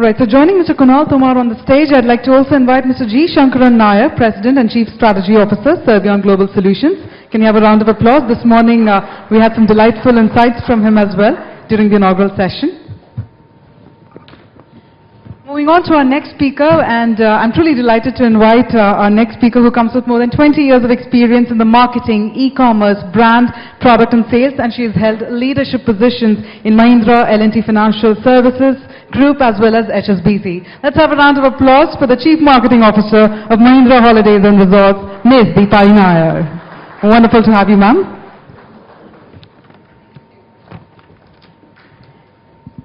All right, so joining Mr. Kunal Tomar on the stage, I'd like to also invite Mr. G. Shankaran Nair, President and Chief Strategy Officer, Servion Global Solutions. Can you have a round of applause? This morning, we had some delightful insights from him as well during the inaugural session. Moving on to our next speaker, and I'm truly delighted to invite our next speaker who comes with more than 20 years of experience in the marketing, e-commerce, brand, product and sales, and she has held leadership positions in Mahindra L&T Financial Services Group as well as HSBC. Let's have a round of applause for the Chief Marketing Officer of Mahindra Holidays and Resorts, Ms. Deepali Nair. Wonderful to have you, ma'am.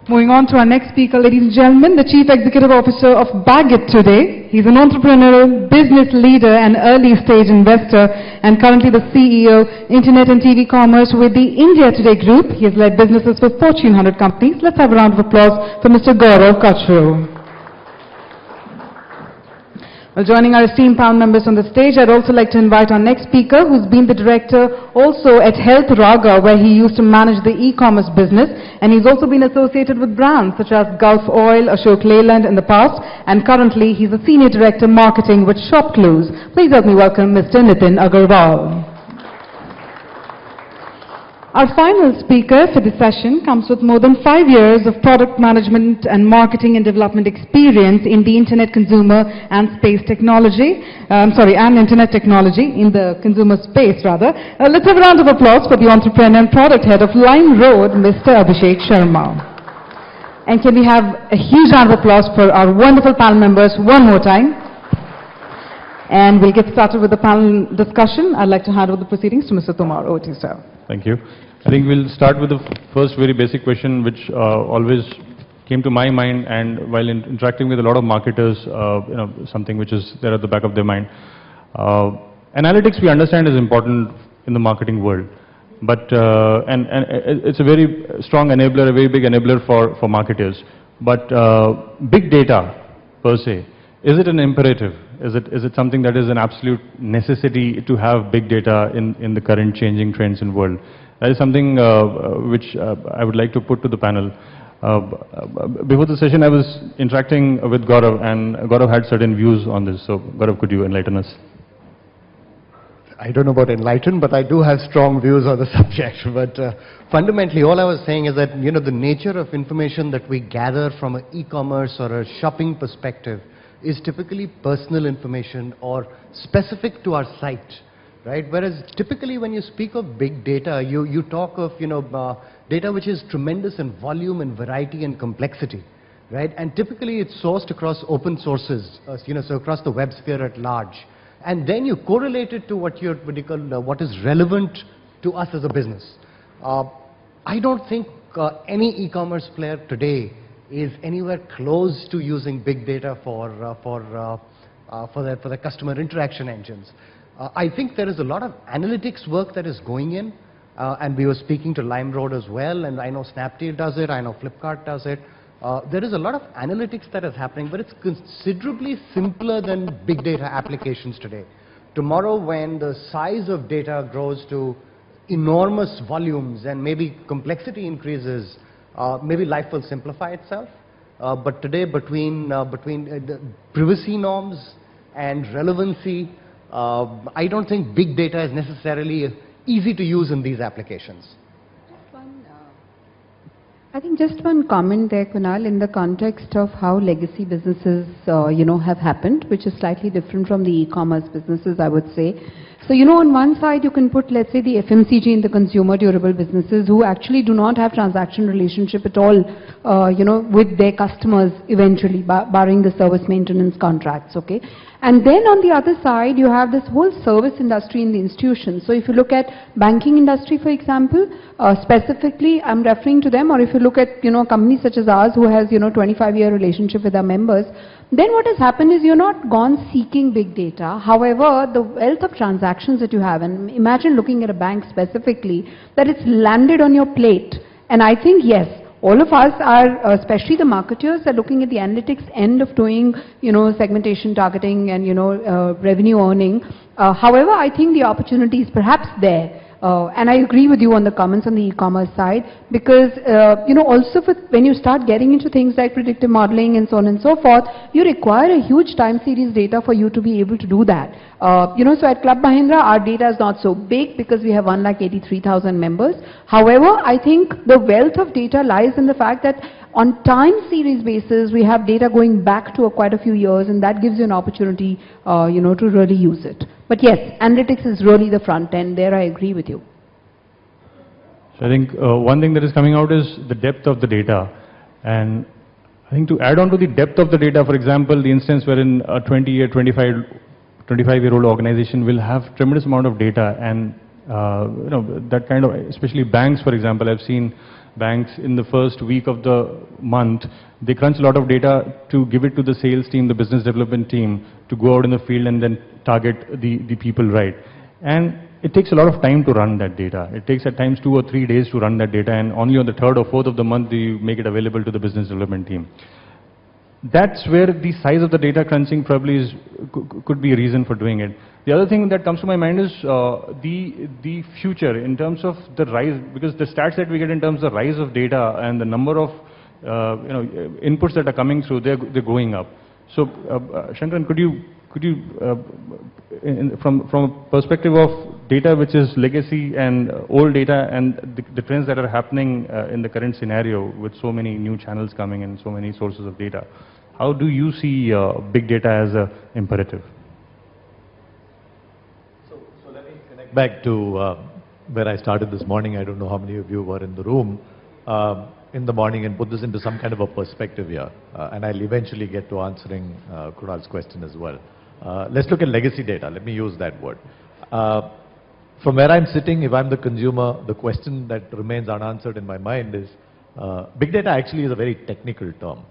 Moving on to our next speaker, ladies and gentlemen, the Chief Executive Officer of Baggett today. He's an entrepreneurial business leader and early stage investor and currently the CEO, Internet and TV Commerce with the India Today Group. He has led businesses for Fortune 100 companies. Let's have a round of applause for Mr. Gaurav Kachru. Well, joining our esteemed panel members on the stage, I'd also like to invite our next speaker, who's been the director also at Health Raga, where he used to manage the e-commerce business, and he's also been associated with brands such as Gulf Oil, Ashok Leyland in the past, and currently he's a senior director marketing with ShopClues. Please help me welcome Mr. Nitin Agarwal. Our final speaker for this session comes with more than 5 years of product management and marketing and development experience in the internet consumer and space technology, and internet technology in the consumer space rather. Let's have a round of applause for the entrepreneur and product head of Lime Road, Mr. Abhishek Sharma. And can we have a huge round of applause for our wonderful panel members one more time? And we'll get started with the panel discussion. I'd like to hand over the proceedings to Mr. Tomar. Over to you, sir. Thank you. I think we'll start with the first very basic question which always came to my mind, and while interacting with a lot of marketers, something which is there at the back of their mind. Analytics, we understand, is important in the marketing world, but and it's a very strong enabler, a very big enabler for marketers. But big data per se, is it an imperative? Is it something that is an absolute necessity to have big data in the current changing trends in the world? That is something which I would like to put to the panel. Before the session, I was interacting with Gaurav, and Gaurav had certain views on this. So, Gaurav, could you enlighten us? I don't know about enlighten, but I do have strong views on the subject. But fundamentally, all I was saying is that, the nature of information that we gather from an e-commerce or a shopping perspective is typically personal information or specific to our site, right? Whereas typically when you speak of big data, you talk of, data which is tremendous in volume and variety and complexity, right? And typically it's sourced across open sources, so across the web sphere at large. And then you correlate it to what is relevant to us as a business. I don't think any e-commerce player today is anywhere close to using big data for the customer interaction engines. I think there is a lot of analytics work that is going in, and we were speaking to Lime Road as well, and I know Snapdeal does it, I know Flipkart does it. There is a lot of analytics that is happening, but it's considerably simpler than big data applications today. Tomorrow, when the size of data grows to enormous volumes and maybe complexity increases, maybe life will simplify itself. But today, between the privacy norms and relevancy, I don't think big data is necessarily easy to use in these applications. I think just one comment there, Kunal, in the context of how legacy businesses, have happened, which is slightly different from the e-commerce businesses, I would say. So, on one side, you can put, let's say, the FMCG in the consumer durable businesses who actually do not have transaction relationship at all, with their customers eventually, barring the service maintenance contracts, okay? And then on the other side, you have this whole service industry in the institution. So if you look at banking industry, for example, specifically, I'm referring to them, or if you look at, companies such as ours who has, 25-year relationship with our members, then what has happened is you're not gone seeking big data. However, the wealth of transactions that you have, and imagine looking at a bank specifically, that it's landed on your plate. And I think, yes, all of us are, especially the marketers, are looking at the analytics end of doing, segmentation, targeting, and, revenue earning. However, I think the opportunity is perhaps there. And I agree with you on the comments on the e-commerce side, because, also when you start getting into things like predictive modeling and so on and so forth, you require a huge time series data for you to be able to do that. So at Club Mahindra, our data is not so big because we have 1,83,000 members. However, I think the wealth of data lies in the fact that on time series basis, we have data going back to quite a few years, and that gives you an opportunity, to really use it. But yes, analytics is really the front end. There I agree with you. So I think one thing that is coming out is the depth of the data. And I think to add on to the depth of the data, for example, the instance wherein a 20-year, 25-year-old organization will have tremendous amount of data, and that kind of, especially banks, for example, I've seen banks in the first week of the month, they crunch a lot of data to give it to the sales team, the business development team, to go out in the field and then target the people right. And it takes a lot of time to run that data. It takes at times 2 or 3 days to run that data, and only on the 3rd or 4th of the month do you make it available to the business development team. That's where the size of the data crunching probably could be a reason for doing it. The other thing that comes to my mind is the future in terms of the rise, because the stats that we get in terms of the rise of data and the number of inputs that are coming through, they're going up. So, Shankaran, could you from a perspective of data which is legacy and old data and the trends that are happening in the current scenario with so many new channels coming and so many sources of data, how do you see big data as an imperative? So let me connect back to where I started this morning. I don't know how many of you were in the room in the morning, and put this into some kind of a perspective here. And I'll eventually get to answering Kunal's question as well. Let's look at legacy data. Let me use that word. From where I'm sitting, if I'm the consumer, the question that remains unanswered in my mind is, big data actually is a very technical term.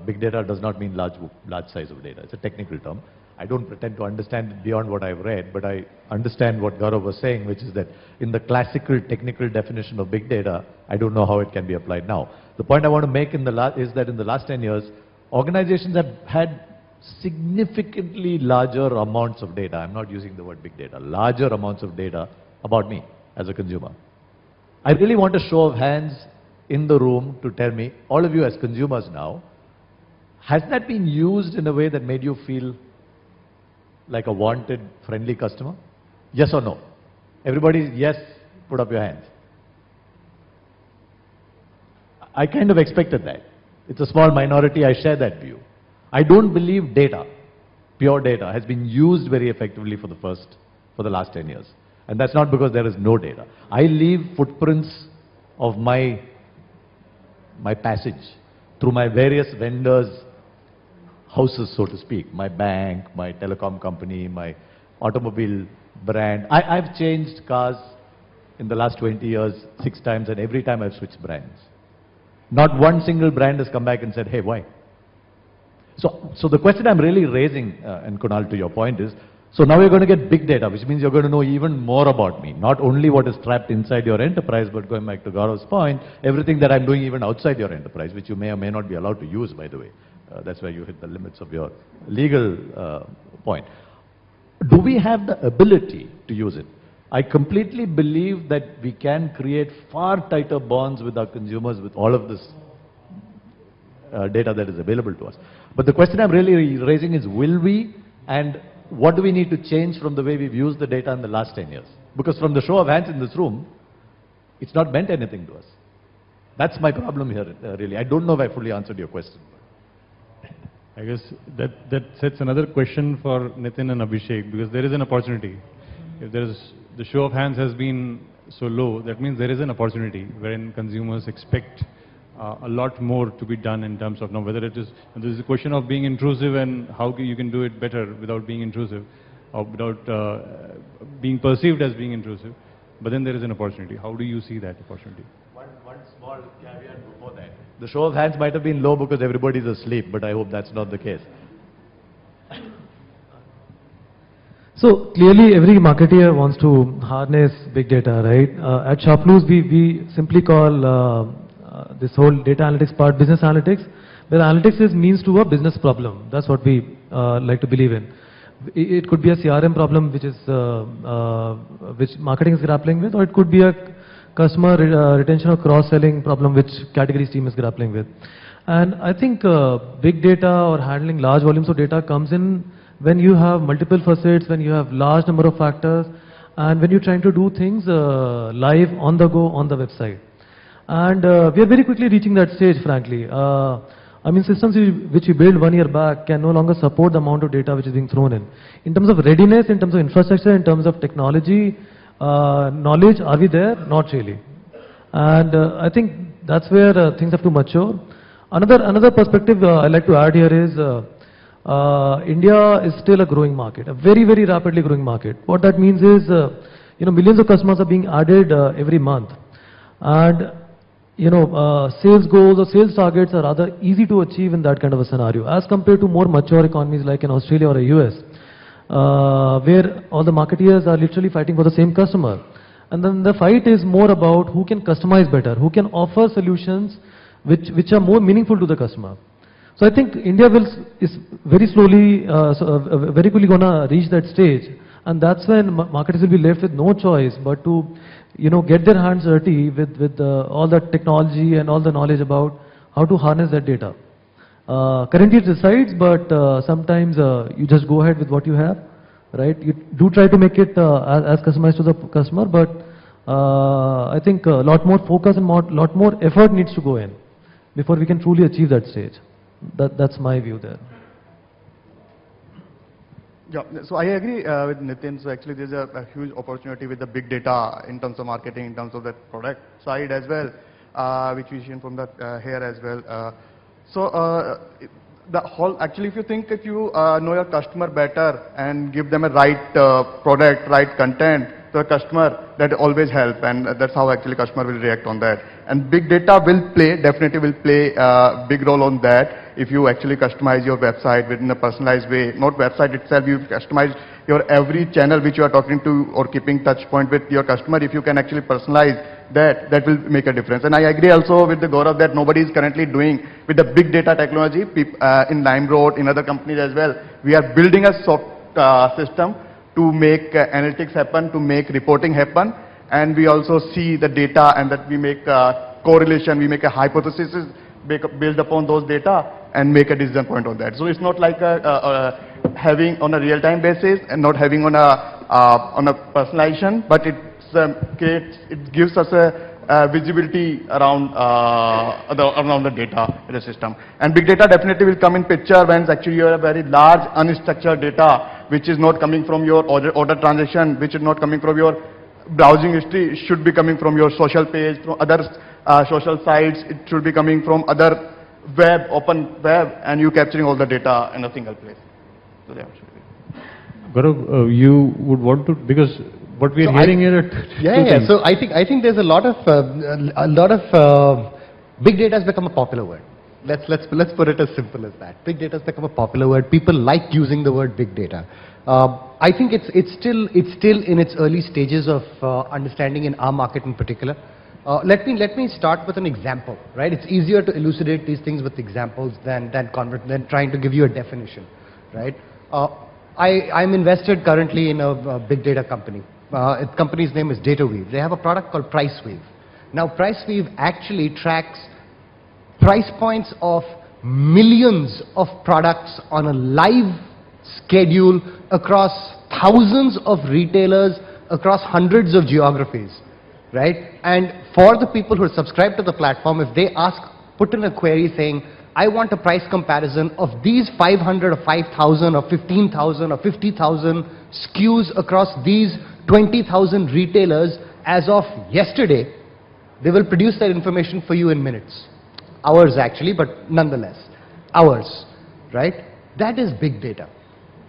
Big data does not mean large size of data. It's a technical term. I don't pretend to understand it beyond what I've read, but I understand what Gaurav was saying, which is that in the classical technical definition of big data, I don't know how it can be applied now. The point I want to make is that in the last 10 years, organizations have had significantly larger amounts of data. I'm not using the word big data. Larger amounts of data about me as a consumer. I really want a show of hands in the room to tell me, all of you as consumers now, has that been used in a way that made you feel like a wanted, friendly customer? Yes or no? Everybody, yes, put up your hands. I kind of expected that. It's a small minority, I share that view. I don't believe data, pure data, has been used very effectively for the last 10 years. And that's not because there is no data. I leave footprints of my passage through my various vendors' houses, so to speak. My bank, my telecom company, my automobile brand. I've changed cars in the last 20 years 6 times, and every time I've switched brands. Not one single brand has come back and said, hey, why? So the question I'm really raising, and Kunal, to your point is, so now you're going to get big data, which means you're going to know even more about me. Not only what is trapped inside your enterprise, but going back to Gaurav's point, everything that I'm doing even outside your enterprise, which you may or may not be allowed to use, by the way. That's where you hit the limits of your legal point. Do we have the ability to use it? I completely believe that we can create far tighter bonds with our consumers with all of this data that is available to us. But the question I'm really raising is, will we, and what do we need to change from the way we've used the data in the last 10 years? Because from the show of hands in this room, it's not meant anything to us. That's my problem here, really. I don't know if I fully answered your question. I guess that sets another question for Nitin and Abhishek, because there is an opportunity. If there is, the show of hands has been so low, that means there is an opportunity wherein consumers expect a lot more to be done in terms of, now whether it is, this is a question of being intrusive and how you can do it better without being intrusive, or without being perceived as being intrusive. But then there is an opportunity. How do you see that opportunity? One small caveat before that. The show of hands might have been low because everybody's asleep, but I hope that's not the case. So clearly every marketer wants to harness big data, right? At Shoploose we simply call this whole data analytics part business analytics, where analytics is means to a business problem. That's what we like to believe in. It could be a CRM problem which marketing is grappling with, or it could be a customer retention or cross-selling problem which categories team is grappling with. And I think big data or handling large volumes of data comes in when you have multiple facets, when you have large number of factors, and when you're trying to do things live, on the go, on the website. And we are very quickly reaching that stage, frankly. I mean, systems which we built 1 year back can no longer support the amount of data which is being thrown in. In terms of readiness, in terms of infrastructure, in terms of technology, knowledge, are we there? Not really. And I think that's where things have to mature. Another perspective I like to add here is India is still a growing market, a very, very rapidly growing market. What that means is, millions of customers are being added every month. And, sales goals or sales targets are rather easy to achieve in that kind of a scenario, as compared to more mature economies like in Australia or a US, where all the marketeers are literally fighting for the same customer. And then the fight is more about who can customize better, who can offer solutions which are more meaningful to the customer. So I think India is very slowly, very quickly gonna reach that stage, and that's when marketers will be left with no choice but to, get their hands dirty with all the technology and all the knowledge about how to harness that data. Currently it decides, but sometimes you just go ahead with what you have, right? You do try to make it as customized to the customer, but I think a lot more focus and lot more effort needs to go in before we can truly achieve that stage. That's my view there. Yeah, so I agree with Nitin. So actually there's a huge opportunity with the big data in terms of marketing, in terms of the product side as well, which we see from the here as well. The whole, actually if you know your customer better and give them a right product, right content to the customer, that always help, and that's how actually customer will react on that. And big data definitely will play a big role on that. If you actually customize your website within a personalized way, not website itself, you customize your every channel which you are talking to or keeping touch point with your customer. If you can actually personalize that will make a difference. And I agree also with the Gaurav that nobody is currently doing with the big data technology. In LimeRoad, in other companies as well, we are building a system to make analytics happen, to make reporting happen, and we also see the data, and that we make a correlation, we make a hypothesis, build upon those data and make a decision point on that. So it's not like having on a real-time basis and not having on a personalization, but it gives us a visibility around the data in the system. And big data definitely will come in picture when actually you have a very large unstructured data which is not coming from your order transaction, which is not coming from your browsing history. It should be coming from your social page, from other social sites. It should be coming from other open web, and you capturing all the data in a single place. So yeah. Gaurav, you would want to, because what we are hearing here at So I think there's a lot of big data has become a popular word. Let's put it as simple as that. Big data has become a popular word. People like using the word big data. I think it's still in its early stages of understanding in our market in particular. Let me start with an example, right? It's easier to elucidate these things with examples than trying to give you a definition, right? I'm invested currently in a big data company. The company's name is DataWeave. They have a product called PriceWeave. Now, PriceWeave actually tracks price points of millions of products on a live schedule across thousands of retailers, across hundreds of geographies, right? And for the people who are subscribed to the platform, if they put in a query saying, I want a price comparison of these 500 or 5,000 or 15,000 or 50,000 SKUs across these 20,000 retailers as of yesterday, they will produce that information for you in minutes. Hours actually, but nonetheless, hours, right? That is big data,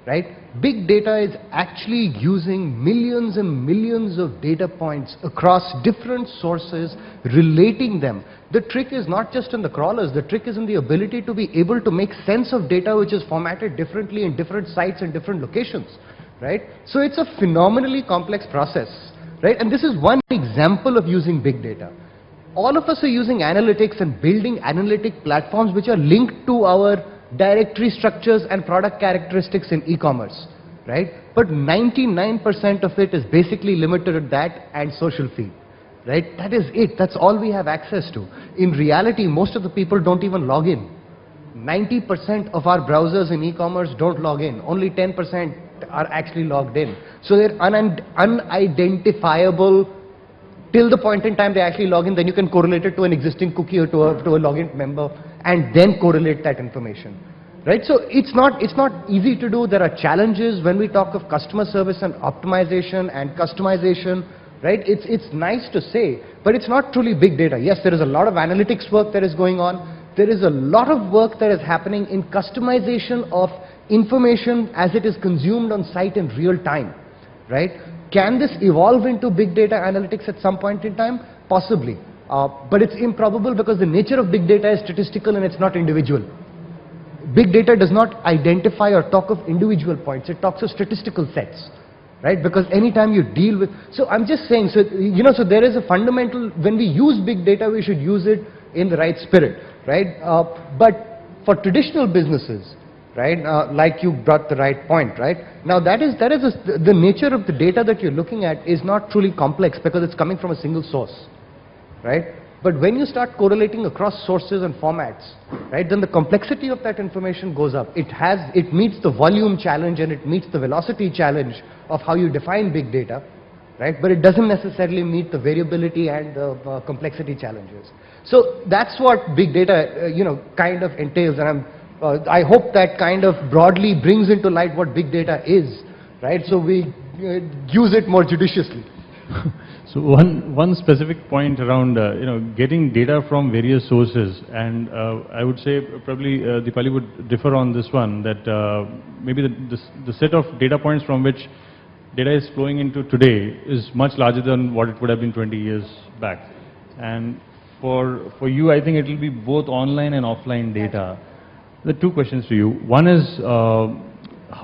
right? Big data is actually using millions and millions of data points across different sources, relating them. The trick is not just in the crawlers, the trick is in the ability to be able to make sense of data which is formatted differently in different sites and different locations, right? So it's a phenomenally complex process, right? And this is one example of using big data. All of us are using analytics and building analytic platforms which are linked to our directory structures and product characteristics in e-commerce, right? But 99% of it is basically limited to that and social feed, right? That is it. That's all we have access to. In reality, most of the people don't even log in. 90% of our browsers in e-commerce don't log in. Only 10% are actually logged in. So they're unidentifiable till the point in time they actually log in. Then you can correlate it to an existing cookie or to a login member and then correlate that information. Right? So it's not easy to do. There are challenges when we talk of customer service and optimization and customization. Right? It's nice to say, but it's not truly big data. Yes, there is a lot of analytics work that is going on. There is a lot of work that is happening in customization of information as it is consumed on site in real time, right? Can this evolve into big data analytics at some point in time? Possibly. But it's improbable because the nature of big data is statistical and it's not individual. Big data does not identify or talk of individual points, it talks of statistical sets. Right? Because anytime you deal with, so I'm just saying, so so there is a fundamental, when we use big data, we should use it in the right spirit, right? But for traditional businesses, right, like you brought the right point, right? Now the nature of the data that you're looking at is not truly complex because it's coming from a single source, right? But when you start correlating across sources and formats, right, then the complexity of that information goes up. It meets the volume challenge and it meets the velocity challenge of how you define big data, right? But it doesn't necessarily meet the variability and the complexity challenges. So that's what big data, kind of entails. And I hope that kind of broadly brings into light what big data is, right? So we use it more judiciously. So one specific point around getting data from various sources, and I would say probably Deepali would differ on this one, that maybe the set of data points from which data is flowing into today is much larger than what it would have been 20 years back. And for you, I think it will be both online and offline data. There are two questions to you. One is,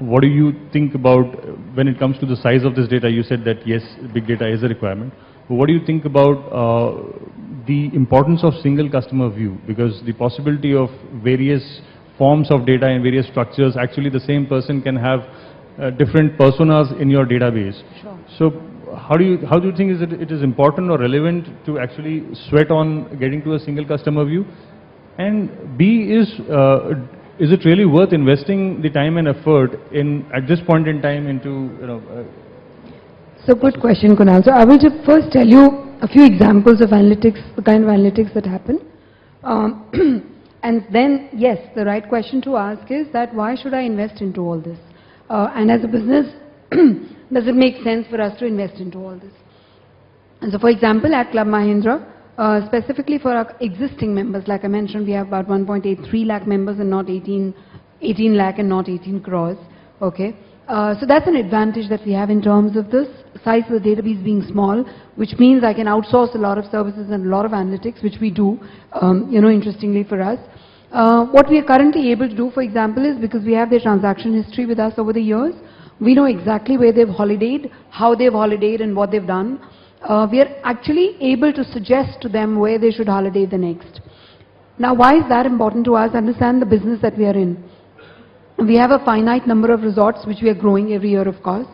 what do you think about when it comes to the size of this data? You said that yes, big data is a requirement. But what do you think about the importance of single customer view? Because the possibility of various forms of data and various structures, actually the same person can have different personas in your database. Sure. So how do you think it is important or relevant to actually sweat on getting to a single customer view? And B is it really worth investing the time and effort at this point in time into, So good question, Kunal. So I will just first tell you a few examples of analytics, the kind of analytics that happen. And then, yes, the right question to ask is that why should I invest into all this? And as a business, does it make sense for us to invest into all this? And so for example, at Club Mahindra, specifically for our existing members, like I mentioned, we have about 1.83 lakh members and not 18 lakh and not 18 crores. Okay. So that's an advantage that we have in terms of this size of the database being small, which means I can outsource a lot of services and a lot of analytics, which we do, interestingly for us. What we are currently able to do, for example, is because we have their transaction history with us over the years, we know exactly where they've holidayed, how they've holidayed and what they've done. We are actually able to suggest to them where they should holiday the next. Now, why is that important to us? Understand the business that we are in. We have a finite number of resorts which we are growing every year, of course.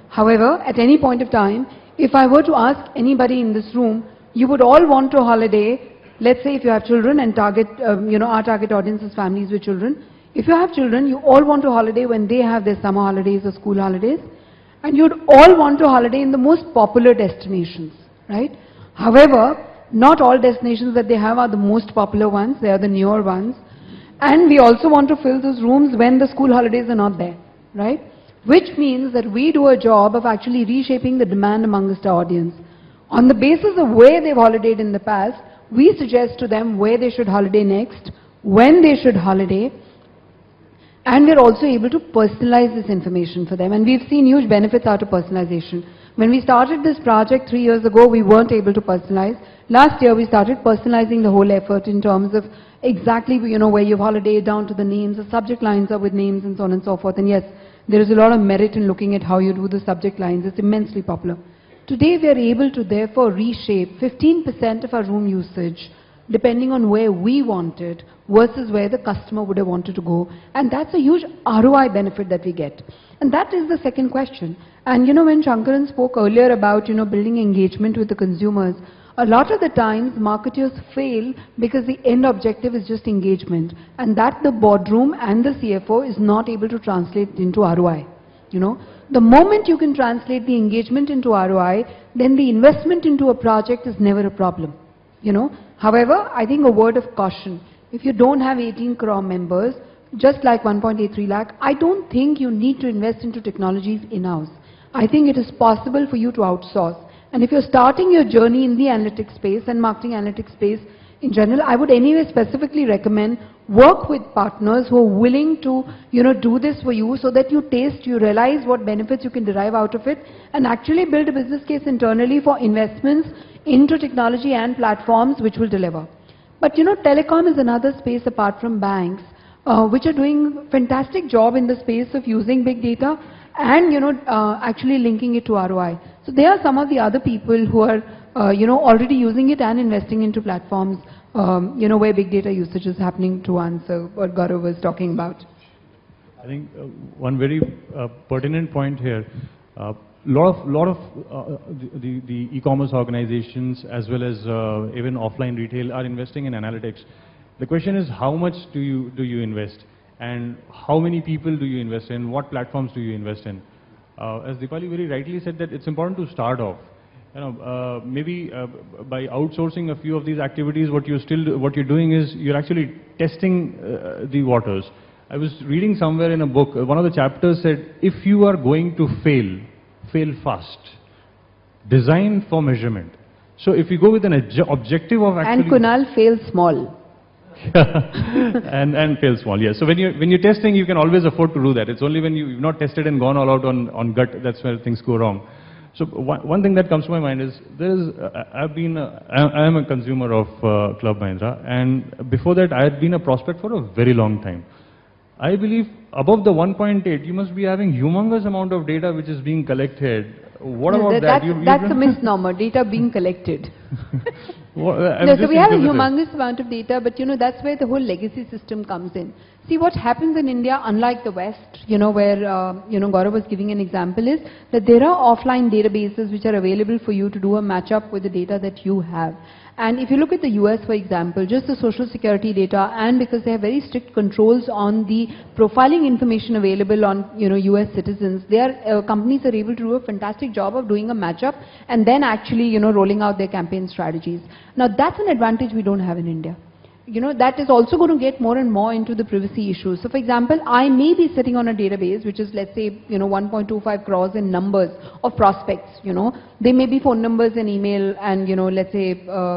However, at any point of time, if I were to ask anybody in this room, you would all want to holiday. Let's say if you have children and our target audience is families with children. If you have children, you all want to holiday when they have their summer holidays or school holidays. And you'd all want to holiday in the most popular destinations, right? However, not all destinations that they have are the most popular ones, they are the newer ones. And we also want to fill those rooms when the school holidays are not there, right? Which means that we do a job of actually reshaping the demand amongst our audience. On the basis of where they've holidayed in the past, we suggest to them where they should holiday next, when they should holiday, and we're also able to personalize this information for them. And we've seen huge benefits out of personalization. When we started this project 3 years ago, we weren't able to personalize. Last year, we started personalizing the whole effort in terms of exactly, where you've holidayed down to the names. The subject lines are with names and so on and so forth. And yes, there is a lot of merit in looking at how you do the subject lines. It's immensely popular. Today, we are able to therefore reshape 15% of our room usage depending on where we want it versus where the customer would have wanted to go. And that's a huge ROI benefit that we get. And that is the second question. And when Shankaran spoke earlier about, building engagement with the consumers, a lot of the times marketers fail because the end objective is just engagement, and that the boardroom and the CFO is not able to translate into ROI. The moment you can translate the engagement into ROI, then the investment into a project is never a problem. However, I think a word of caution. If you don't have 18 crore members, just like 1.83 lakh, I don't think you need to invest into technologies in-house. I think it is possible for you to outsource. And if you're starting your journey in the analytics space and marketing analytics space in general, I would anyway specifically recommend work with partners who are willing to, do this for you so that you taste, you realize what benefits you can derive out of it, and actually build a business case internally for investments into technology and platforms which will deliver. But telecom is another space apart from banks, which are doing fantastic job in the space of using big data and actually linking it to ROI. So there are some of the other people who are already using it and investing into platforms where big data usage is happening, to answer what Gaurav was talking about. I think one very pertinent point here, lot of the e-commerce organizations as well as even offline retail are investing in analytics. The question is, how much do you invest, and how many people do you invest in, what platforms do you invest in? As Deepali very rightly said, that it's important to start off. Maybe by outsourcing a few of these activities, what you're doing is you're actually testing the waters. I was reading somewhere in a book, one of the chapters said, if you are going to fail fast. Design for measurement. So if you go with an objective of actually... And Kunal, fail small. and fail small, yes. So when you're testing, you can always afford to do that. It's only when you've not tested and gone all out on gut, that's where things go wrong. So one thing that comes to my mind is, I am a consumer of Club Mahindra, and before that I had been a prospect for a very long time. I believe above the 1.8, you must be having humongous amount of data which is being collected. What about that? That's a misnomer, data being collected. Well, so we have a humongous amount of data, but that's where the whole legacy system comes in. See, what happens in India, unlike the West, where, Gaurav was giving an example, is that there are offline databases which are available for you to do a match-up with the data that you have. And if you look at the US, for example, just the social security data, and because they have very strict controls on the profiling information available on, US citizens, companies are able to do a fantastic job of doing a match-up and then actually, rolling out their campaign strategies. Now, that's an advantage we don't have in India. That is also going to get more and more into the privacy issues. So, for example, I may be sitting on a database which is, let's say, 1.25 crores in numbers of prospects. They may be phone numbers and email and, let's say,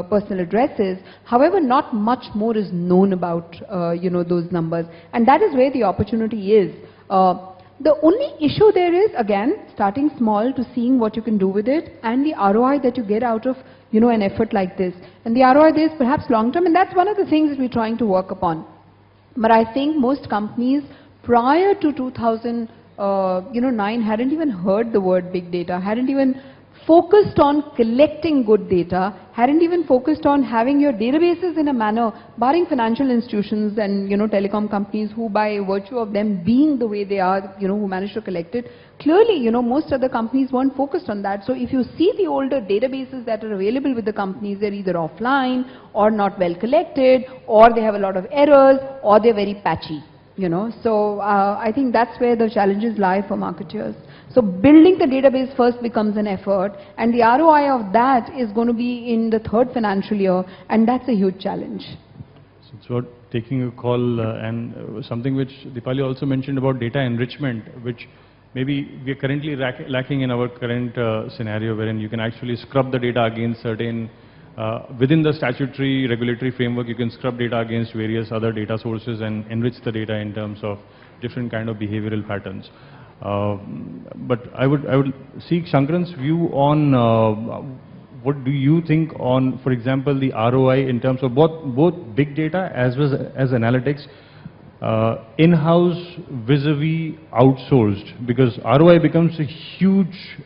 personal addresses. However, not much more is known about, those numbers. And that is where the opportunity is. The only issue there is, again, starting small to seeing what you can do with it and the ROI that you get out of, an effort like this. And the ROI there is perhaps long term, and that's one of the things that we're trying to work upon. But I think most companies prior to 2009 hadn't even heard the word big data, hadn't even focused on collecting good data, hadn't even focused on having your databases in a manner, barring financial institutions and, telecom companies who by virtue of them being the way they are, who managed to collect it. Clearly, most other companies weren't focused on that. So if you see the older databases that are available with the companies, they're either offline or not well collected, or they have a lot of errors, or they're very patchy. So I think that's where the challenges lie for marketers. So building the database first becomes an effort, and the ROI of that is going to be in the third financial year, and that's a huge challenge. So it's about taking a call, and something which Deepali also mentioned about data enrichment, which maybe we are currently lacking in our current scenario, wherein you can actually scrub the data against certain within the statutory regulatory framework. You can scrub data against various other data sources and enrich the data in terms of different kind of behavioral patterns. But I would seek Shankaran's view on what do you think on, for example, the ROI in terms of both big data as well as analytics, in-house vis-a-vis outsourced, because ROI becomes a huge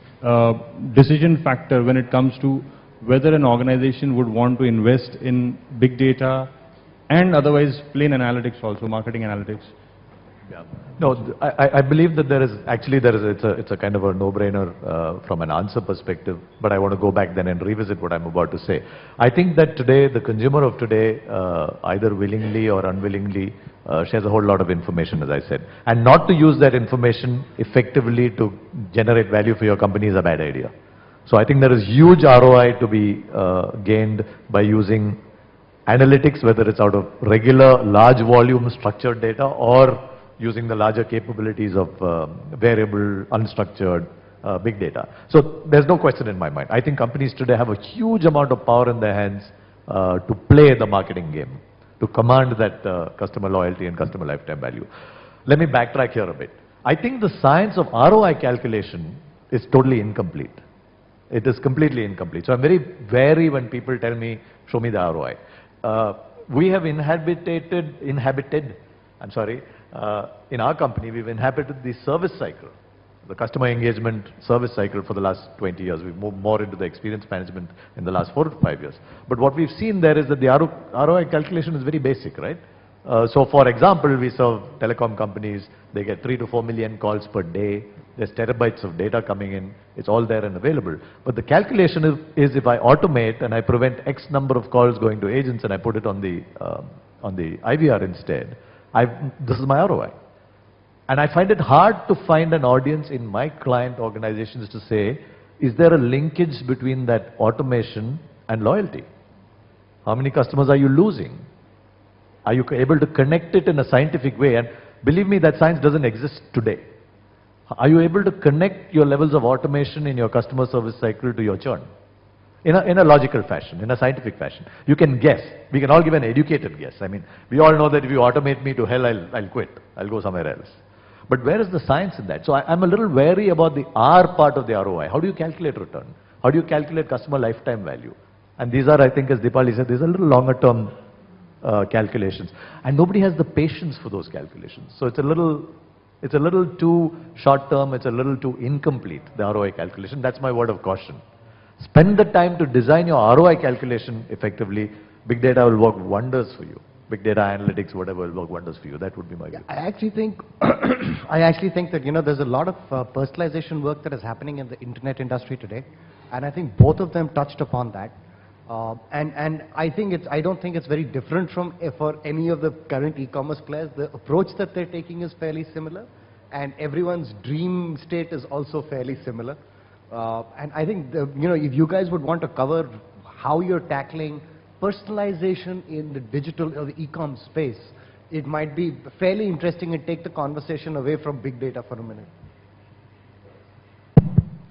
decision factor when it comes to whether an organization would want to invest in big data and otherwise plain analytics also, marketing analytics. Yeah. No, I believe that it's a kind of a no-brainer from an answer perspective, but I want to go back then and revisit what I'm about to say. I think that today, the consumer of today, either willingly or unwillingly, shares a whole lot of information, as I said. And not to use that information effectively to generate value for your company is a bad idea. So I think there is huge ROI to be gained by using analytics, whether it's out of regular, large volume, structured data, or using the larger capabilities of variable, unstructured, big data. So there's no question in my mind. I think companies today have a huge amount of power in their hands to play the marketing game, to command that customer loyalty and customer lifetime value. Let me backtrack here a bit. I think the science of ROI calculation is totally incomplete. It is completely incomplete. So I'm very wary when people tell me, show me the ROI. We have in our company, we've inhabited the service cycle, the customer engagement service cycle for the last 20 years. We've moved more into the experience management in the last 4 to 5 years. But what we've seen there is that the ROI calculation is very basic, right? So for example, we serve telecom companies. They get 3 to 4 million calls per day. There's terabytes of data coming in. It's all there and available. But the calculation is if I automate and I prevent X number of calls going to agents and I put it on the IVR instead, this is my ROI. And I find it hard to find an audience in my client organizations to say, is there a linkage between that automation and loyalty? How many customers are you losing? Are you able to connect it in a scientific way? And believe me, that science doesn't exist today. Are you able to connect your levels of automation in your customer service cycle to your churn? In a logical fashion, in a scientific fashion. You can guess. We can all give an educated guess. I mean, we all know that if you automate me to hell, I'll quit. I'll go somewhere else. But where is the science in that? So I'm a little wary about the R part of the ROI. How do you calculate return? How do you calculate customer lifetime value? And these are, I think, as Deepali said, these are a little longer term calculations. And nobody has the patience for those calculations. So it's a little too short term, it's a little too incomplete, the ROI calculation. That's my word of caution. Spend the time to design your ROI calculation effectively. Big data will work wonders for you. Big data analytics, whatever, will work wonders for you. That would be my view. I actually think that, there's a lot of personalization work that is happening in the internet industry today. And I think both of them touched upon that. And I don't think it's very different from for any of the current e-commerce players. The approach that they're taking is fairly similar. And everyone's dream state is also fairly similar. And I think, if you guys would want to cover how you're tackling personalization in the digital or the e-com space, it might be fairly interesting and take the conversation away from big data for a minute.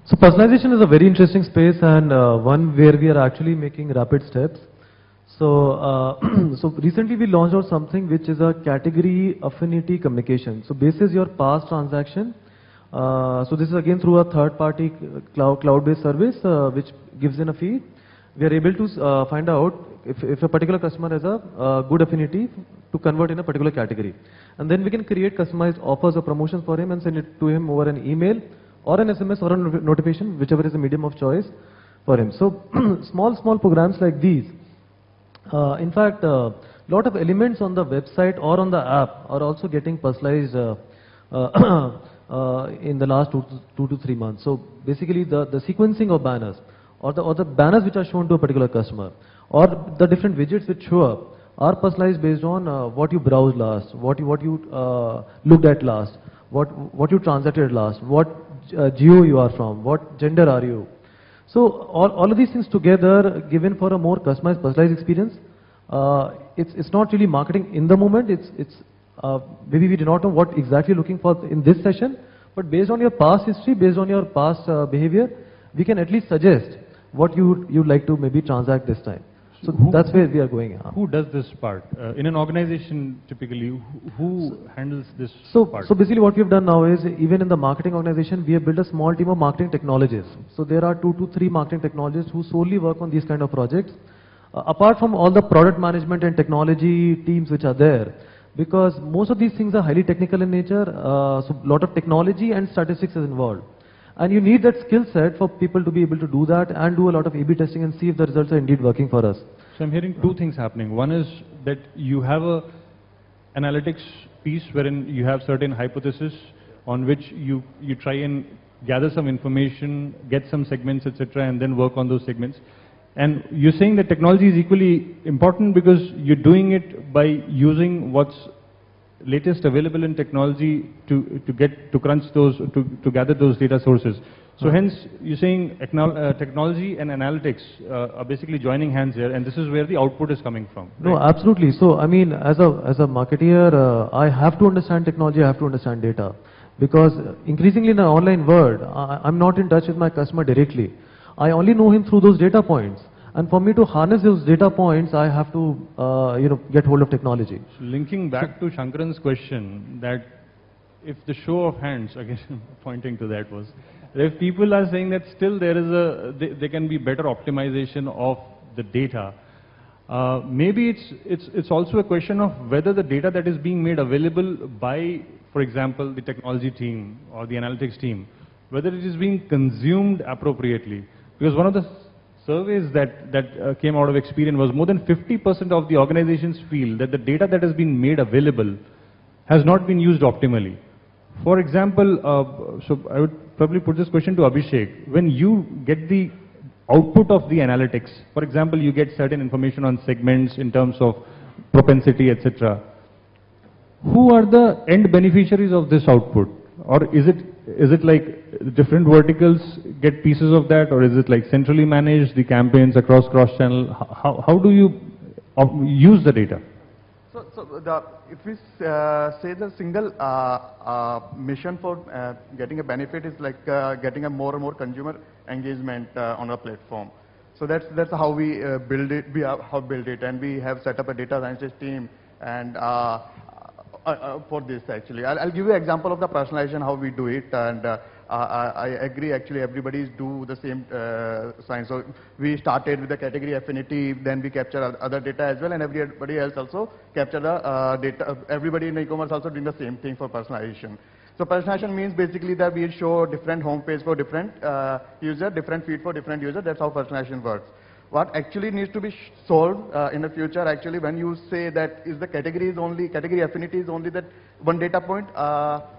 So personalization is a very interesting space and one where we are actually making rapid steps. So, so recently we launched out something which is a category affinity communication. So basis your past transaction. So this is again through a third-party cloud-based service which gives in a feed. We are able to find out if a particular customer has a good affinity to convert in a particular category. And then we can create customized offers or promotions for him and send it to him over an email or an SMS or a notification, whichever is the medium of choice for him. So small programs like these. In fact, lot of elements on the website or on the app are also getting personalized in the last 2 to 3 months. So basically the sequencing of banners or the banners which are shown to a particular customer or the different widgets which show up are personalized based on what you browsed last, what you looked at last, what you transacted last, what geo you are from, what gender are you. So all of these things together given for a more customized, personalized experience, it's not really marketing in the moment, it's maybe we do not know what exactly looking for in this session, but based on your past history, based on your past behavior, we can at least suggest what you'd like to maybe transact this time. So that's where we are going. Who does this part? In an organization, typically, who handles this part? So basically what we've done now is, even in the marketing organization, we have built a small team of marketing technologists. So there are 2 to 3 marketing technologists who solely work on these kind of projects. Apart from all the product management and technology teams which are there, because most of these things are highly technical in nature, so a lot of technology and statistics is involved. And you need that skill set for people to be able to do that and do a lot of A/B testing and see if the results are indeed working for us. So I'm hearing two things happening. One is that you have a analytics piece wherein you have certain hypotheses on which you try and gather some information, get some segments, etc., and then work on those segments. And you're saying that technology is equally important because you're doing it by using what's latest available in technology to crunch those, to gather those data sources. So hence, you're saying technology and analytics are basically joining hands here, and this is where the output is coming from. No, right? absolutely. So, I mean, as a marketeer, I have to understand technology, I have to understand data. Because increasingly in the online world, I'm not in touch with my customer directly. I only know him through those data points. And for me to harness those data points, I have to, get hold of technology. So linking back to Shankaran's question, that if the show of hands, again pointing to that was, if people are saying that still there is there can be better optimization of the data, maybe it's also a question of whether the data that is being made available by, for example, the technology team or the analytics team, whether it is being consumed appropriately. Because one of the surveys that came out of Experian was more than 50% of the organizations feel that the data that has been made available has not been used optimally. For example, so I would probably put this question to Abhishek. When you get the output of the analytics, for example, you get certain information on segments in terms of propensity, etc. Who are the end beneficiaries of this output? Or is it like different verticals get pieces of that, or is it like centrally managed, the campaigns across cross-channel? How do you use the data? If we say the single mission for getting a benefit is like getting a more and more consumer engagement on our platform. So that's how we build it. We have built it, and we have set up a data scientist team and for this actually. I'll give you an example of the personalization how we do it, and I agree actually everybody do the same science. So we started with the category affinity, then we capture other data as well, and everybody else also capture the data. Everybody in e-commerce also doing the same thing for personalization. So personalization means basically that we show different homepage for different user, different feed for different user. That's how personalization works. What actually needs to be solved in the future, actually, when you say that is the category affinity is only that one data point?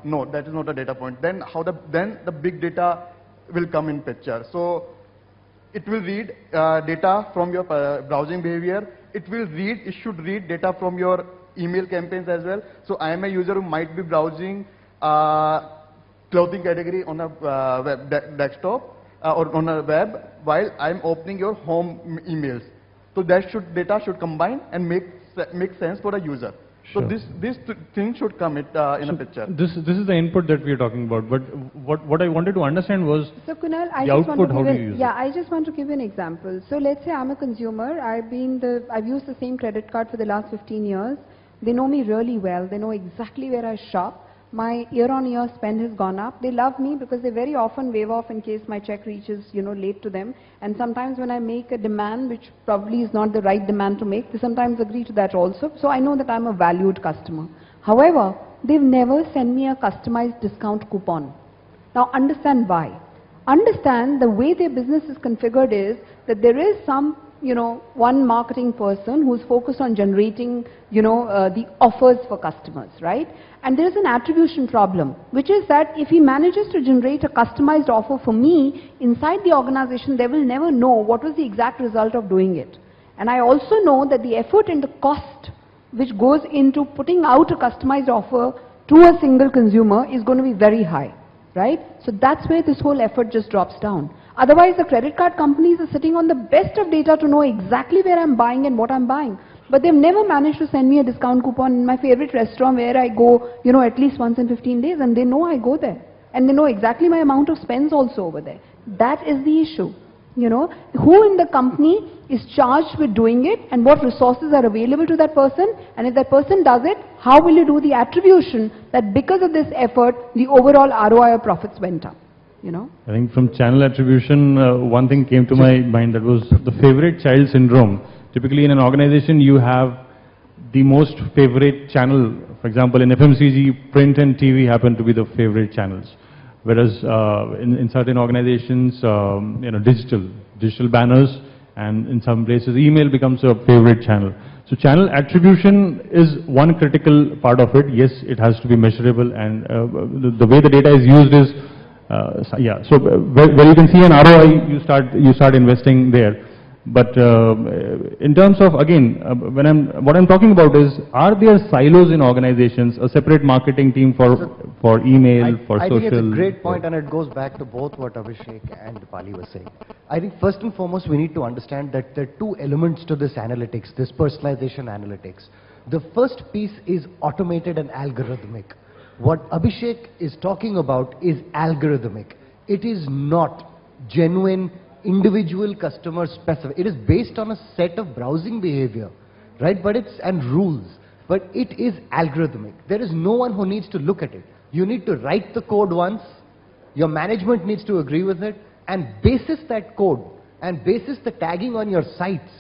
No, that is not a data point. Then then the big data will come in picture. So it will read data from your browsing behavior. It should read data from your email campaigns as well. So I am a user who might be browsing clothing category on a web desktop. Or on a web, while I'm opening your home emails. So that data should combine and make sense for the user. Sure. So this thing should come in a picture. This is the input that we are talking about. But what I wanted to understand was So Kunal, the output. How do you use it? Yeah, I just want to give you an example. So let's say I'm a consumer. I've used the same credit card for the last 15 years. They know me really well. They know exactly where I shop. My year-on-year spend has gone up. They love me because they very often waive off in case my check reaches, late to them. And sometimes when I make a demand, which probably is not the right demand to make, they sometimes agree to that also. So I know that I'm a valued customer. However, they've never sent me a customized discount coupon. Now understand why. Understand the way their business is configured is that there is some one marketing person who's focused on generating, the offers for customers, right? And there is an attribution problem, which is that if he manages to generate a customized offer for me, inside the organization, they will never know what was the exact result of doing it. And I also know that the effort and the cost which goes into putting out a customized offer to a single consumer is going to be very high, right? So that's where this whole effort just drops down. Otherwise, the credit card companies are sitting on the best of data to know exactly where I'm buying and what I'm buying. But they've never managed to send me a discount coupon in my favorite restaurant where I go, at least once in 15 days, and they know I go there. And they know exactly my amount of spends also over there. That is the issue. Who in the company is charged with doing it and what resources are available to that person, and if that person does it, how will you do the attribution that because of this effort, the overall ROI or profits went up? I think from channel attribution, one thing came to my mind, that was the favorite child syndrome. Typically in an organization, you have the most favorite channel. For example, in FMCG, print and TV happen to be the favorite channels. Whereas in certain organizations, digital banners, and in some places email becomes a favorite channel. So channel attribution is one critical part of it. Yes, it has to be measurable, and the way the data is used is, so where you can see an ROI, you start investing there. But in terms of, again, what I'm talking about is, are there silos in organizations, a separate marketing team for email, for social? I think it's a great point, and it goes back to both what Abhishek and Dipali were saying. I think first and foremost, we need to understand that there are two elements to this analytics, this personalization analytics. The first piece is automated and algorithmic. What Abhishek is talking about is algorithmic. It is not genuine individual customer specific. It is based on a set of browsing behavior, right? And rules, but it is algorithmic. There is no one who needs to look at it. You need to write the code once, your management needs to agree with it, and basis that code and basis the tagging on your sites,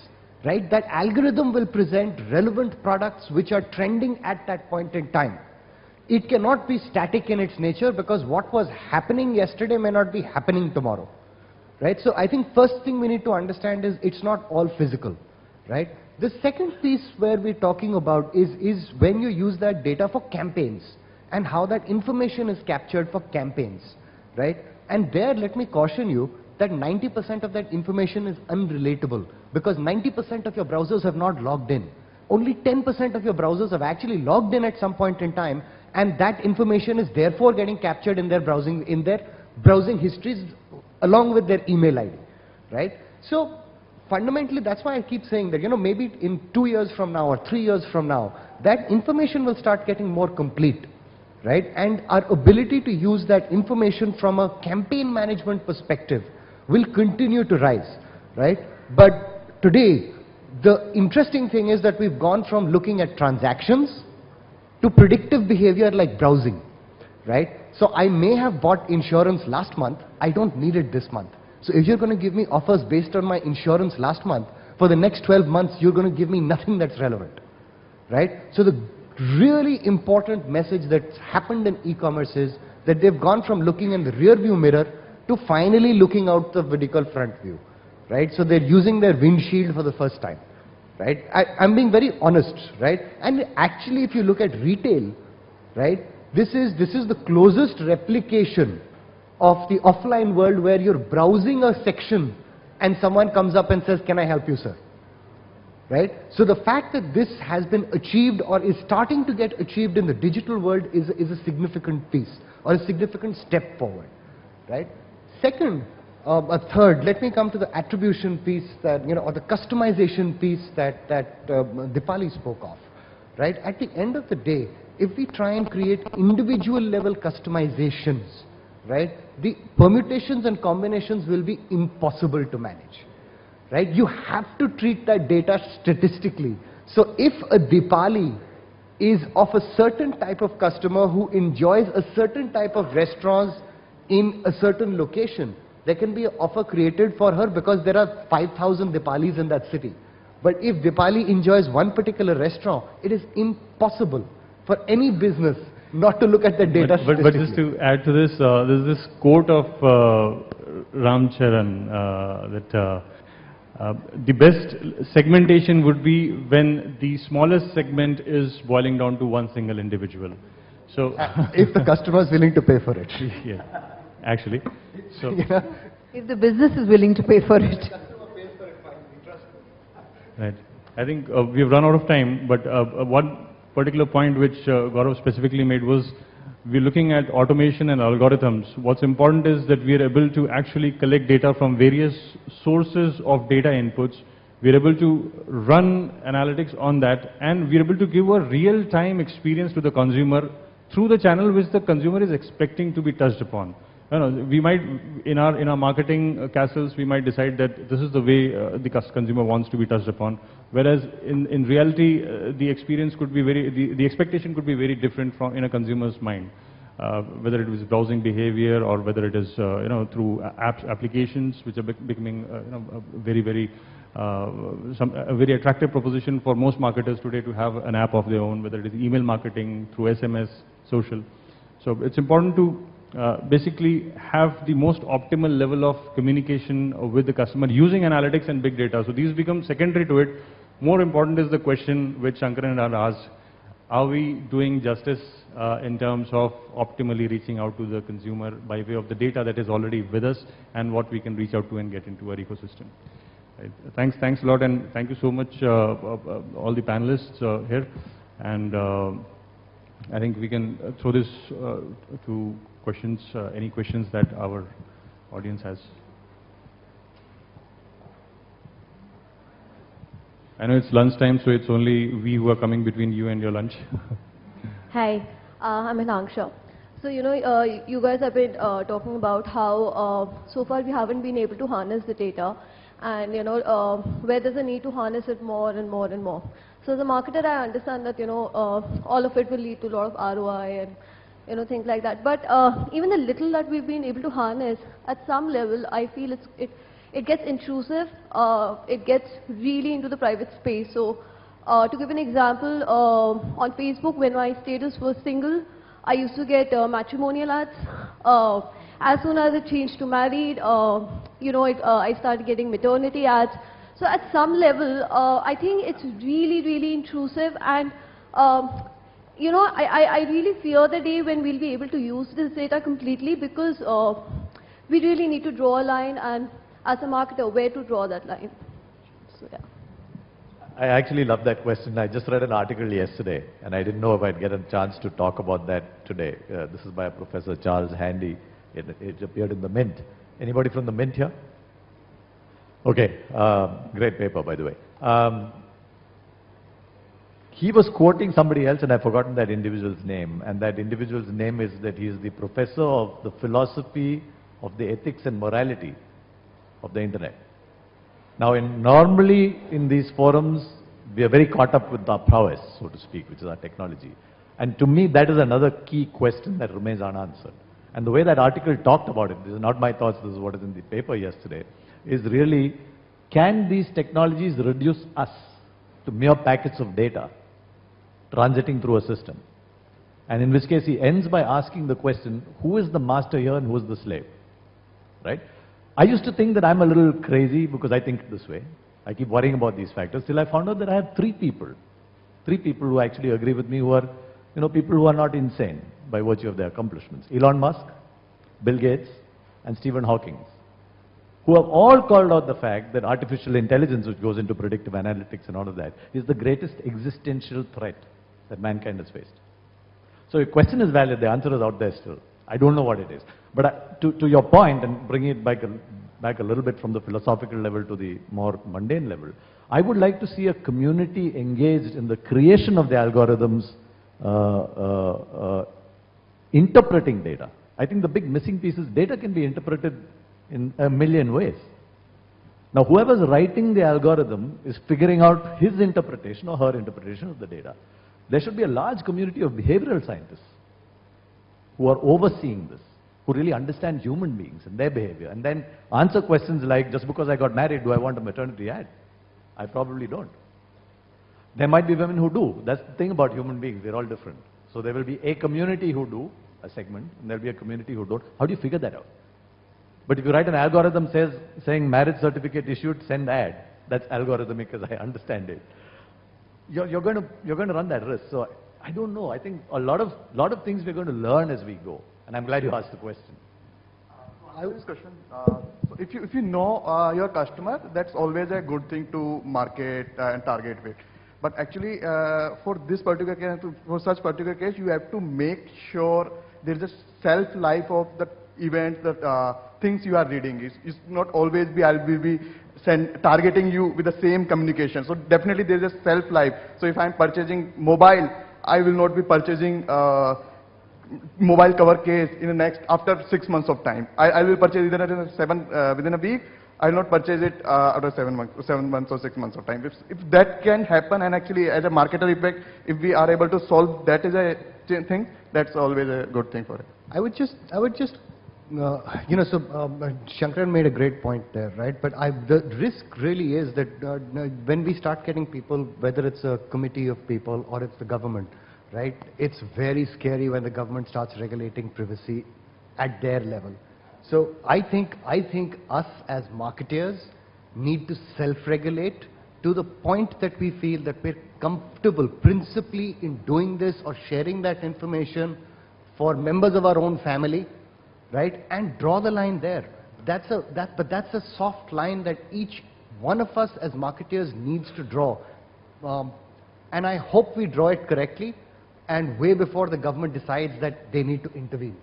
right? That algorithm will present relevant products which are trending at that point in time. It cannot be static in its nature, because what was happening yesterday may not be happening tomorrow. Right? So I think first thing we need to understand is it's not all physical, right? The second piece where we're talking about is when you use that data for campaigns and how that information is captured for campaigns, right? And there, let me caution you that 90% of that information is unrelatable, because 90% of your browsers have not logged in. Only 10% of your browsers have actually logged in at some point in time, and that information is therefore getting captured in their browsing histories along with their email ID, right? So fundamentally, that's why I keep saying that, maybe in 2 years from now or 3 years from now, that information will start getting more complete, right? And our ability to use that information from a campaign management perspective will continue to rise, right? But today, the interesting thing is that we've gone from looking at transactions to predictive behavior like browsing, right? So I may have bought insurance last month, I don't need it this month. So if you're going to give me offers based on my insurance last month, for the next 12 months, you're going to give me nothing that's relevant, right? So the really important message that's happened in e-commerce is that they've gone from looking in the rear view mirror to finally looking out the vertical front view, right? So they're using their windshield for the first time, right? I'm being very honest, right? And actually, if you look at retail, right, this is the closest replication of the offline world, where you're browsing a section and someone comes up and says, "Can I help you, sir?" Right? So the fact that this has been achieved or is starting to get achieved in the digital world is a significant piece, or a significant step forward, right? Second, third, let me come to the attribution piece that, or the customization piece that Dipali spoke of, right? At the end of the day, if we try and create individual level customizations, right, the permutations and combinations will be impossible to manage, right? You have to treat that data statistically. So if a Dipali is of a certain type of customer who enjoys a certain type of restaurants in a certain location, there can be an offer created for her because there are 5,000 Dipalis in that city. But if Dipali enjoys one particular restaurant, it is impossible for any business not to look at the data statistically. But just to add to this, there's this quote of Ram Charan that the best segmentation would be when the smallest segment is boiling down to one single individual. So if the customer is willing to pay for it. Yeah, actually. So If the business is willing to pay for it. right. I think we've run out of time, but one particular point which Gaurav specifically made was, we're looking at automation and algorithms. What's important is that we are able to actually collect data from various sources of data inputs. We're able to run analytics on that, and we're able to give a real-time experience to the consumer through the channel which the consumer is expecting to be touched upon. We might, in our marketing castles, we might decide that this is the way the consumer wants to be touched upon. Whereas in reality, the experience could be the expectation could be very different from in a consumer's mind. Whether it was browsing behavior, or whether it is through applications which are becoming a very attractive proposition for most marketers today to have an app of their own, whether it is email marketing, through SMS, social. So it's important to basically have the most optimal level of communication with the customer using analytics and big data. So these become secondary to it. More important is the question which Shankaran had asked. Are we doing justice in terms of optimally reaching out to the consumer by way of the data that is already with us and what we can reach out to and get into our ecosystem? Right. Thanks a lot, and thank you so much, all the panelists here. And I think we can throw this to questions, any questions that our audience has. I know it's lunchtime, so it's only we who are coming between you and your lunch. Hi, I'm Anangsha. So, you guys have been talking about how so far we haven't been able to harness the data, and, where there's a need to harness it more and more and more. So as a marketer, I understand that, all of it will lead to a lot of ROI and, things like that. But even the little that we've been able to harness, at some level, I feel it gets intrusive, it gets really into the private space. So to give an example, on Facebook, when my status was single, I used to get matrimonial ads. As soon as it changed to married, I started getting maternity ads. So at some level, I think it's really, really intrusive, and I really fear the day when we'll be able to use this data completely, because we really need to draw a line, and as a marketer, where to draw that line. So yeah. I actually love that question. I just read an article yesterday, and I didn't know if I'd get a chance to talk about that today. This is by a Professor Charles Handy. It appeared in the Mint. Anybody from the Mint here? Okay, great paper, by the way. He was quoting somebody else, and I've forgotten that individual's name. And that individual's name is that he is the professor of the philosophy of the ethics and morality of the internet. Now, normally in these forums, we are very caught up with our prowess, so to speak, which is our technology. And to me, that is another key question that remains unanswered. And the way that article talked about it, this is not my thoughts, this is what is in the paper yesterday, is really, can these technologies reduce us to mere packets of data transiting through a system? And in which case he ends by asking the question, who is the master here and who is the slave? Right? I used to think that I'm a little crazy because I think this way. I keep worrying about these factors till I found out that I have three people who actually agree with me, who are, people who are not insane by virtue of their accomplishments. Elon Musk, Bill Gates, and Stephen Hawking, who have all called out the fact that artificial intelligence, which goes into predictive analytics and all of that, is the greatest existential threat that mankind has faced. So your question is valid, the answer is out there still. I don't know what it is. But to your point, and bringing it back a little bit from the philosophical level to the more mundane level, I would like to see a community engaged in the creation of the algorithms, interpreting data. I think the big missing piece is data can be interpreted in a million ways. Now, whoever's writing the algorithm is figuring out his interpretation or her interpretation of the data. There should be a large community of behavioral scientists who are overseeing this, who really understand human beings and their behavior, and then answer questions like, just because I got married, do I want a maternity ad? I probably don't. There might be women who do. That's the thing about human beings, we're all different. So there will be a community who do a segment, and there'll be a community who don't. How do you figure that out? But if you write an algorithm saying marriage certificate issued, send ad, that's algorithmic as I understand it. You're going to run that risk. So I don't know. I think a lot of things we're going to learn as we go. And I'm glad you asked the question. I have this question. So if you know your customer, that's always a good thing to market and target with. But actually, for this particular case, for such particular case, you have to make sure there is a shelf life of the events, the things you are reading. It's not always I'll be targeting you with the same communication. So definitely there is a shelf life. So if I'm purchasing mobile, I will not be purchasing mobile cover case after 6 months of time. I will purchase either within a week. I will not purchase it after 7 months or 6 months of time. If that can happen, and actually as a marketer effect, if we are able to solve that as a thing, that's always a good thing for it. I would just, Shankaran made a great point there, right? But the risk really is that when we start getting people, whether it's a committee of people or it's the government, right? It's very scary when the government starts regulating privacy at their level. So I think us as marketeers need to self-regulate to the point that we feel that we're comfortable principally in doing this or sharing that information for members of our own family, right? And draw the line there. But that's a soft line that each one of us as marketeers needs to draw. And I hope we draw it correctly and way before the government decides that they need to intervene.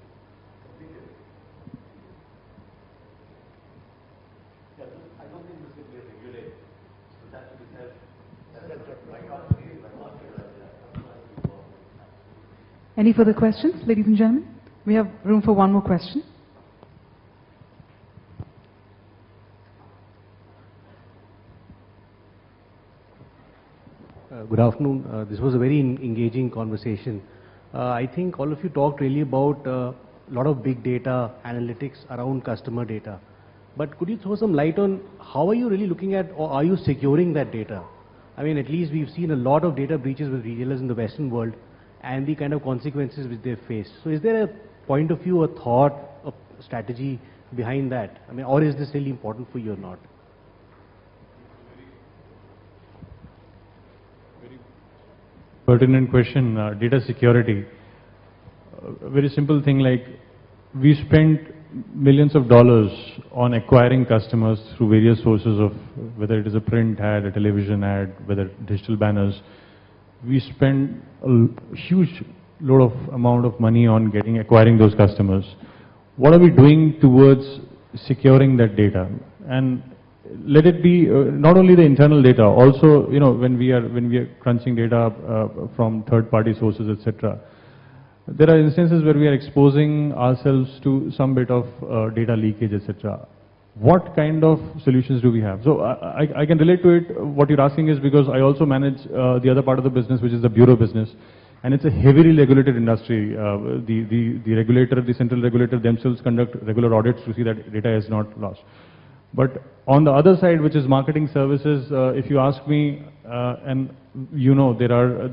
Any further questions, ladies and gentlemen? We have room for one more question. Good afternoon. This was a very engaging conversation. I think all of you talked really about a lot of big data analytics around customer data. But could you throw some light on how are you really looking at, or are you securing that data? I mean, at least we've seen a lot of data breaches with retailers in the Western world and the kind of consequences which they face. So is there a point of view, a thought, a strategy behind that? I mean, or is this really important for you or not? Pertinent question, data security. A very simple thing, like we spent millions of dollars on acquiring customers through various sources of, whether it is a print ad, a television ad, whether digital banners. We spend a huge load of amount of money on acquiring those customers. What are we doing towards securing that data? And let it be not only the internal data, also, you know, when we are crunching data from third-party sources, etc. There are instances where we are exposing ourselves to some bit of data leakage, etc. What kind of solutions do we have? So I can relate to it. What you're asking is because I also manage the other part of the business, which is the bureau business, and it's a heavily regulated industry. The regulator, the central regulator themselves conduct regular audits to see that data is not lost. But on the other side, which is marketing services, if you ask me, and you know, there are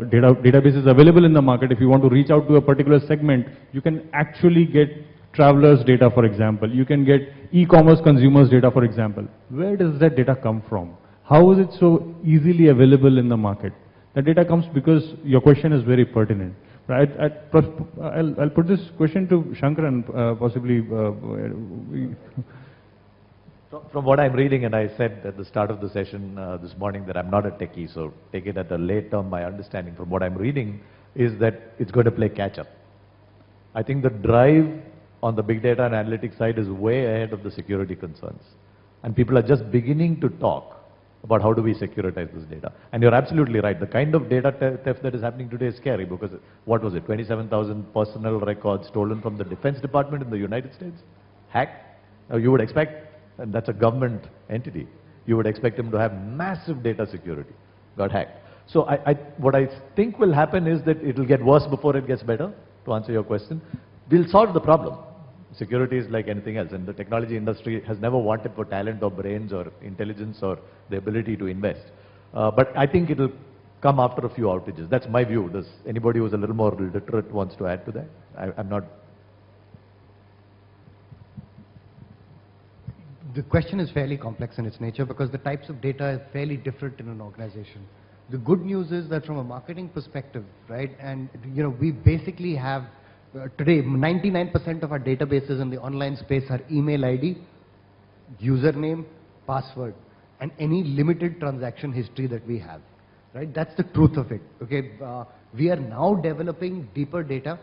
databases available in the market. If you want to reach out to a particular segment, you can actually get travelers data, for example. You can get e-commerce consumers data, for example. Where does that data come from? How is it so easily available in the market? That data comes because your question is very pertinent. Right? I'll put this question to Shankar and possibly. From what I'm reading, and I said at the start of the session this morning that I'm not a techie, so take it at a late term. My understanding from what I'm reading is that it's going to play catch up. I think the drive on the big data and analytics side is way ahead of the security concerns. And people are just beginning to talk about how do we securitize this data. And you're absolutely right. The kind of data theft that is happening today is scary because, what was it, 27,000 personal records stolen from the Defense Department in the United States? Hacked? Now you would expect, and that's a government entity, you would expect them to have massive data security. Got hacked. So what I think will happen is that it will get worse before it gets better, to answer your question. We'll solve the problem. Security is like anything else, and the technology industry has never wanted for talent or brains or intelligence or the ability to invest. But I think it will come after a few outages. That's my view. Does anybody who's a little more literate wants to add to that? I'm not. The question is fairly complex in its nature because the types of data are fairly different in an organization. The good news is that from a marketing perspective, right, and you know, we basically have today 99% of our databases in the online space are email ID, username, password, and any limited transaction history that we have, right? That's the truth of it. Okay, we are now developing deeper data,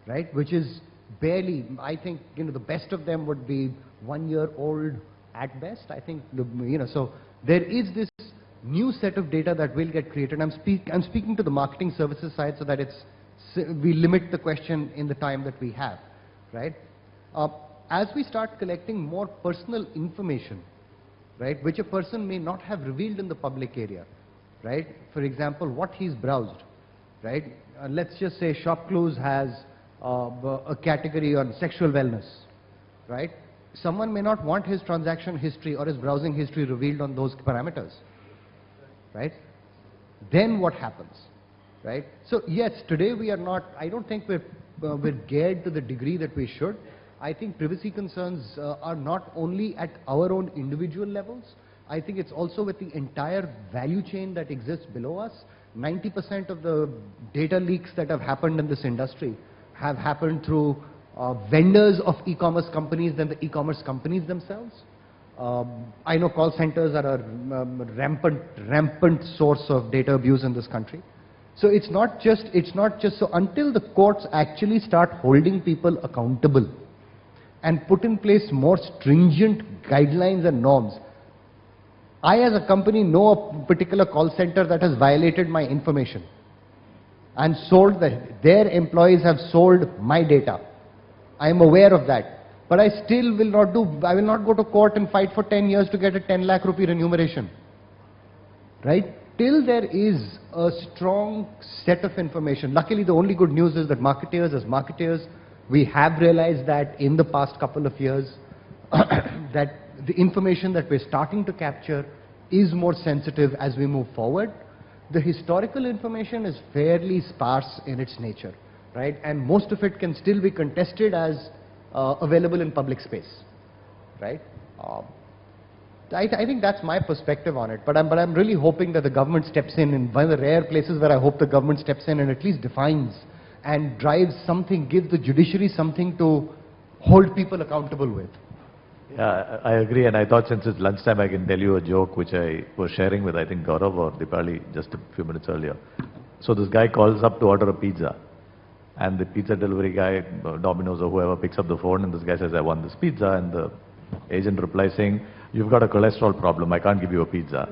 right, which is barely, I think, you know, the best of them would be 1 year old at best. I think, you know, so there is this new set of data that will get created. I'm speaking to the marketing services side so that we limit the question in the time that we have, right? As we start collecting more personal information, right, which a person may not have revealed in the public area, right? For example, what he's browsed, right? Let's just say Shop Clues has a category on sexual wellness, right? Someone may not want his transaction history or his browsing history revealed on those parameters, right? Then what happens, right? So yes, today we are not, I don't think we're we're geared to the degree that we should. I think privacy concerns are not only at our own individual levels. I think it's also with the entire value chain that exists below us. 90% of the data leaks that have happened in this industry have happened through vendors of e-commerce companies than the e-commerce companies themselves. I know call centers are a rampant source of data abuse in this country. So it's not just, so until the courts actually start holding people accountable and put in place more stringent guidelines and norms. I as a company know a particular call center that has violated my information and sold their employees have sold my data. I am aware of that. But I still will not I will not go to court and fight for 10 years to get a 10 lakh rupee remuneration. Right? Till there is a strong set of information. Luckily, the only good news is that as marketeers, we have realized that in the past couple of years, that the information that we're starting to capture is more sensitive as we move forward. The historical information is fairly sparse in its nature, right? And most of it can still be contested as available in public space, right? I think that's my perspective on it, but I'm really hoping that the government steps in one of the rare places where I hope the government steps in and at least defines and drives something, gives the judiciary something to hold people accountable with. Yeah, I agree, and I thought since it's lunchtime I can tell you a joke which I was sharing with I think Gaurav or Dipali just a few minutes earlier. So this guy calls up to order a pizza, and the pizza delivery guy, Domino's or whoever, picks up the phone and this guy says, I want this pizza, and the agent replies saying, you've got a cholesterol problem, I can't give you a pizza.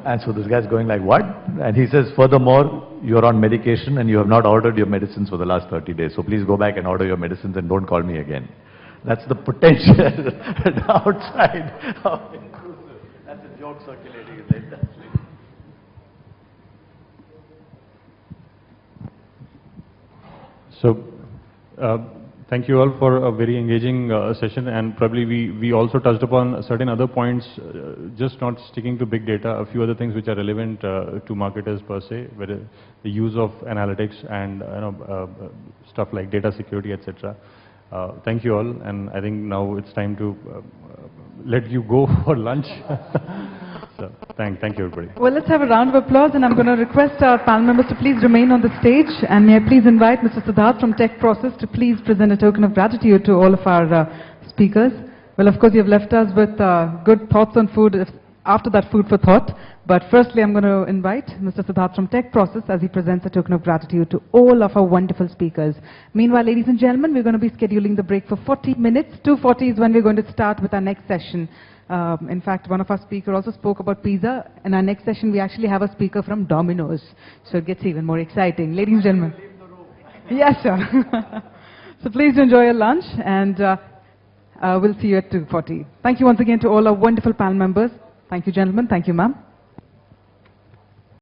And so this guy's going like, what? And he says, furthermore, you're on medication and you have not ordered your medicines for the last 30 days. So please go back and order your medicines and don't call me again. That's the potential outside of inclusive. That's a joke circulating in the industry. So, thank you all for a very engaging session, and probably we also touched upon certain other points, just not sticking to big data, a few other things which are relevant to marketers per se, whether the use of analytics and stuff like data security, etc. Thank you all, and I think now it's time to let you go for lunch. So, thank you everybody. Well, let's have a round of applause, and I'm going to request our panel members to please remain on the stage, and may I please invite Mr. Siddharth from Tech Process to please present a token of gratitude to all of our speakers. Well, of course, you have left us with good thoughts on food, after that food for thought. But firstly, I'm going to invite Mr. Siddharth from Tech Process as he presents a token of gratitude to all of our wonderful speakers. Meanwhile, ladies and gentlemen, we're going to be scheduling the break for 40 minutes. 2:40 is when we're going to start with our next session. In fact, one of our speakers also spoke about pizza. In our next session, we actually have a speaker from Domino's. So it gets even more exciting. Ladies and gentlemen. Yes, sir. So please enjoy your lunch, and we'll see you at 2:40. Thank you once again to all our wonderful panel members. Thank you, gentlemen. Thank you, ma'am.